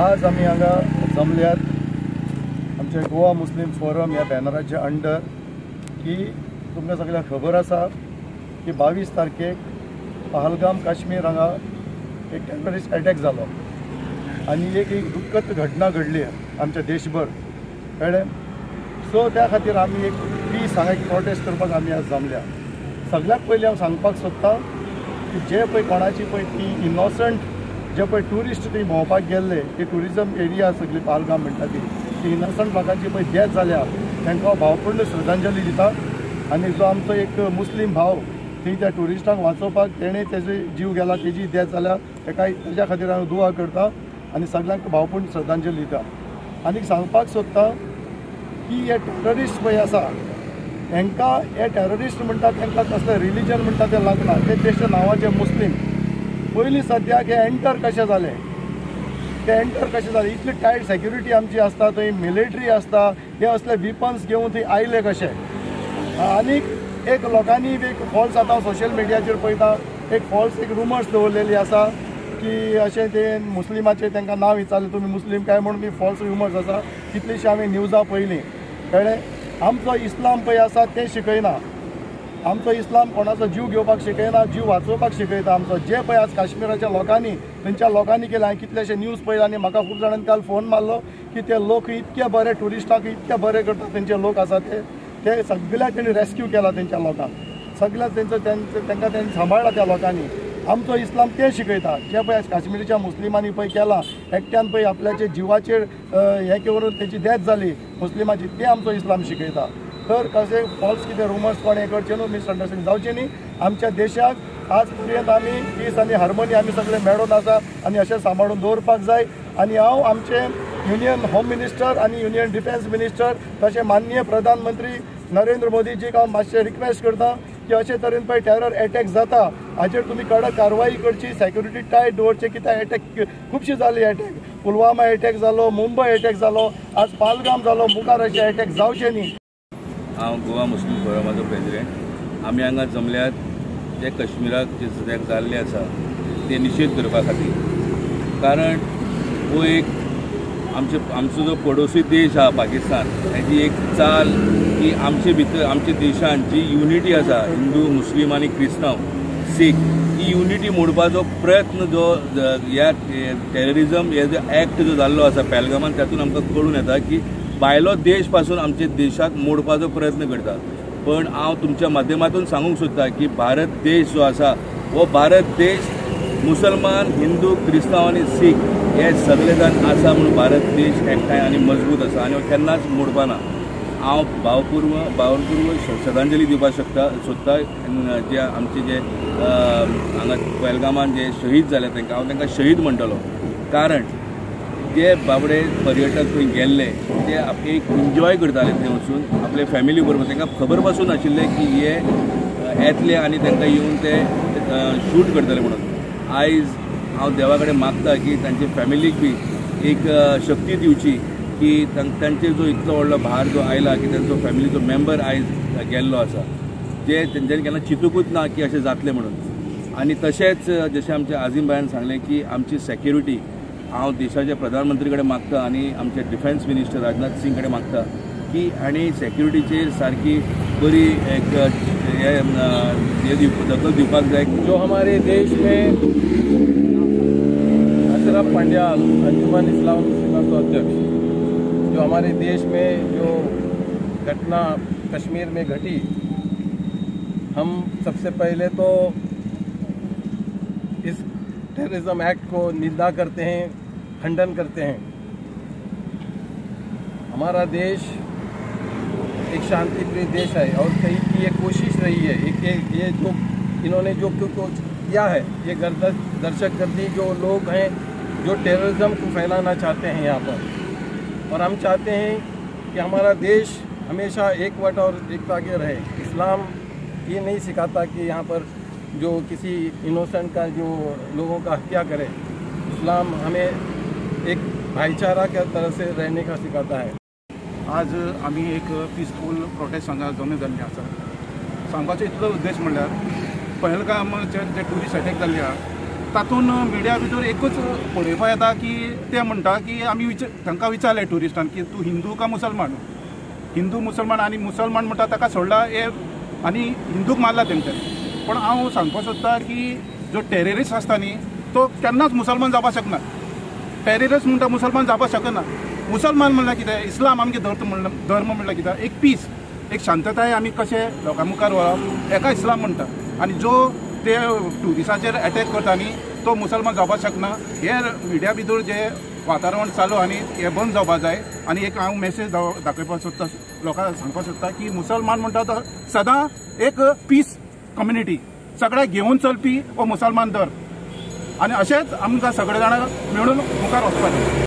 आज आम्ही हांगा जमल्यात आमचे गोवा मुस्लिम फोरम ह्या बॅनराच्या अंडर की तुमकां सगळ्यांक खबर आसा की 22 तारखेक पहलगाम काश्मीर हांगा एक टेररिस्ट अटॅक जालो आनी एक दुख्खद घटना घडली आमच्या देशभर कळ्ळें. सो त्या खातीर आमी एक पीस हांगा एक प्रोटेस्ट करपाक आमी आज जमल्या. सगळ्यात पयलीं हांव सांगपाक सोदतां की जे पळय कोणाची पळय ती इनोसंट जे पळय ट्युरिस्ट थंय भोंवपाक गेल्ले ती ट्युरिजम एरिया सगळी पहलगाम म्हणटा ती इनोसंट लोकांची पळय डेथ जाल्या तांकां हांव भावपूर्ण श्रद्धांजली दिता. आनी जो आमचो एक मुस्लीम भाव थंय त्या ट्युरिस्टांक वाचोवपाक तेणें तेजो जीव गेला तेजी डेथ जाल्या तेज्या खातीर हांव दुआ करता आनी सगळ्यांक भावपूर्ण श्रद्धांजली दिता. आनी सांगपाक सोदता की हे टेररिस्ट पळय आसा हांकां हे टेररिस्ट म्हणटा तांकां कसलें रिलीजन म्हणटा तें लागना. तेचे नांवाचे मुस्लीम पयलीं सद्याक हे एंटर कशें जाले इतली टायट सेक्युरिटी आमची आसता थंय मिलिटरी आसता हे असले विपन्स घेवन थंय आयले कशे. आनीक एक लोकांनी एक फॉल्स आतां सोशल मिडियाचेर पळयता एक फॉल्स एक रुमर्स दवरलेली आसा की अशें ते मुस्लिमाचें तांकां नांव विचारलें तुमी मुस्लीम काय म्हणून बी फॉल्स रुमर्स आसा. कितलीशीं हांवें न्यूजां पयलीं कळ्ळें. आमचो इस्लाम पळय आसा तें शिकयना. आमचो इस्लाम कोणाचो जीव घेवपाक शिकयना जीव वाचोवपाक शिकयता. आमचो जे पळय आज काश्मीराच्या लोकांनी थंयच्या लोकांनी केलें हांवें कितलेशे न्यूज पळयले आनी म्हाका खूब जाणांनी काल फोन मारलो की ते लोक इतके बरे ट्युरिस्टांक इतके बरे करता तेंचे लोक आसा ते सगळ्याक तेणी रेस्क्यू केला तेंच्या लोकांक सगळ्याक तांकां तेणी सांबाळ्ळा त्या लोकांनी. आमचो इस्लाम तें शिकयता जे पळय काश्मीरच्या मुस्लिमांनी पळय केला एकट्यान पळय आपल्याचे जिवाचेर हें करून तेची डेथ जाली मुस्लिमाची तें आमचो इस्लाम शिकयता. तर कशें फॉल्स कितें रुमर्स कोण हें करचें न्हू मिसअंडरस्टँडिंग जावचें न्ही. आमच्या देशाक आज पर्यंत आमी पीस आनी हार्मोनी आमी सगळे मेळून आसा आनी अशें सांबाळून दवरपाक जाय. आनी हांव आमचे युनियन होम मिनिस्टर आनी युनियन डिफेन्स मिनिस्टर तशें माननीय प्रधानमंत्री नरेंद्र मोदीजीक हांव मातशें रिक्वेस्ट करता की अशे तरेन पळय टेरर अटॅक जाता हाचेर तुमी कडक कारवाई करची सेक्युरिटी टायट दवरचें. कित्याक अटॅक खुबशी जाली अटॅक पुलवामा अटॅक जालो मुंबय अटॅक जालो आज पहलगाम जालो मुखार अशे अटॅक जावचे न्ही. हांव गोवा मुस्लीम फोरमाचो प्रेसिडेंट. आमी हांगा जमल्यात जे काश्मीराक जे सद्याक जाल्लें आसा ते निशेध करपा खातीर. कारण हो एक आमचो जो पडोसी देश आहा पाकिस्तान हेजी एक चाल की आमचे भितर आमच्या देशान जी युनिटी आसा हिंदू मुस्लीम आनी क्रिस्तांव सीख ही युनिटी मोडपाचो प्रयत्न जो ह्या टेररिजम हे जो एक्ट जो जाल्लो आसा पहलगामान तातूंत आमकां कळून येता की भायलो देश पासून आमच्या देशाक मोडपाचो प्रयत्न करता. पण हांव तुमच्या माध्यमातून सांगूंक सोदता की भारत देश जो आसा हो भारत देश मुसलमान हिंदू क्रिस्तांव आनी सीख हे सगळे जाण आसा म्हणून भारत देश एकठांय आनी मजबूत आसा आनी हो केन्नाच मोडपाना. हांव भावपूर्व श्रद्धांजली दिवपाक सोदता जे आमचे जे हांगा पहलगामान जे शहीद जाले तांकां हांव तांकां शहीद म्हणटलो. कारण जे बाबडे पर्यटक थंय गेल्ले ते एक एन्जॉय करताले थंय वचून आपले फॅमिली बरोबर. तांकां खबर पासून नाशिल्लें की हे येतले आनी तांकां येवन ते शूट करतले म्हणून. आयज हांव देवा कडेन मागता की तांचे फॅमिलीक बी एक शक्ती दिवची की तांचे जो इतलो व्हडलो भार जो आयला की तांचो फॅमिलीचो मेंबर आयज गेल्लो आसा जे तेंच्यांनी केन्ना चिंतूकूच ना की अशें जातलें म्हणून. आनी तशेंच जशें आमच्या आझीम भायान सांगलें की आमची सेक्युरिटी हांव देशाच्या प्रधानमंत्री कडेन मागता आनी आमचे डिफेन्स मिनिस्टर राजनाथ सिंग कडेन मागता की आनी सेक्युरिटीचेर सारकी बरी एक दखल दिवपाक जाय. जो हमारे देश में अशरफ पंडियाल अंजुमन इस्लाम मुस्लिमा के अध्यक्ष जो हमारे देश में जो घटना कश्मीर में घटी हम सबसे पहले तो इस टेररिज्म एक्ट को निंदा करते हैं खंडन करते हैं. हमारा देश एक शांतिप्रिय देश है और कई की ये कोशिश रही है ये जो इन्होंने जो किया है ये दहशतगर्दी जो लोग हैं जो टेररिज्म को फैलाना चाहते हैं यहाँ पर. और हम चाहते हैं कि हमारा देश हमेशा एकवट और एकता के रहे. इस्लाम ये नहीं सिखाता कि यहाँ पर जो किसी इनोसेंट का जो लोगों का हत्या करे. इस्लाम हमें एक भाईचारा के तरह से रहने का सिखाता है. आज आम्ही एक पीसफूल प्रोटेस्ट हांगा जमे जाल्ले आसा. सांगपाचो इतलो उद्देश म्हणल्यार पहलगामचे जे ट्युरिस्ट अटॅक जाल्ले आहा तातूंत मिडिया भितर एकूच पळोवपा येता की ते म्हणटा की आमी तांकां विचारलें ट्युरिस्टांक की तूं हिंदू का मुसलमान, हिंदू मुसलमान, आनी मुसलमान म्हणटा ताका सोडला हे आनी हिंदूक मारला तेंच्यांनी. पण हांव सांगपाक सोदतां की जो टेररिस्ट आसता न्ही तो केन्नाच मुसलमान जावपाक शकना. टेररिस्ट म्हणटा मुसलमान जावपाक शकना. मुसलमान म्हणल्यार कितें, इस्लाम आमगे धर्म म्हणल्यार कितें, एक पीस, एक शांतताय आमी कशें लोकां मुखार व्हरप हेका इस्लाम म्हणटा. आनी जो ते ट्युरिस्टाचेर अटॅक करता न्ही तो मुसलमान जावपाक शकना. हे मिडिया भितर जे वातावरण चालू आनी हे बंद जावपाक जाय. आनी एक हांव मेसेज दाखोवपाक सोदता, लोकांक सांगपाक सोदता की मुसलमान म्हणटा तो सदां एक पीस कम्युनिटी, सगळ्याक घेवन चलपी हो मुसलमान धर्म. आनी अशेंच आमकां सगळे जाणां मेळून मुखार वचपाचें.